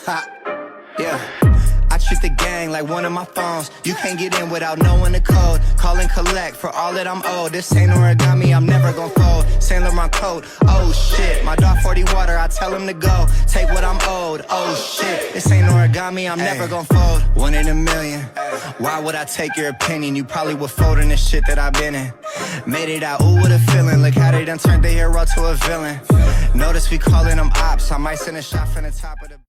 Ha, yeah. I treat the gang like one of my phones. You can't get in without knowing the code. Call and collect for all that I'm owed. This ain't origami, I'm never gon' fold. Saint Laurent coat, oh shit. My dog 40 water, I tell him to go. Take what I'm owed, oh shit. This ain't origami, I'm never gon' fold. 1 in a million. Why would I take your opinion? You probably would fold in the shit that I've been in. Made it out, ooh, what a feeling. Look how they done turned the hero to a villain. Notice we calling them ops. I might send a shot from the top of the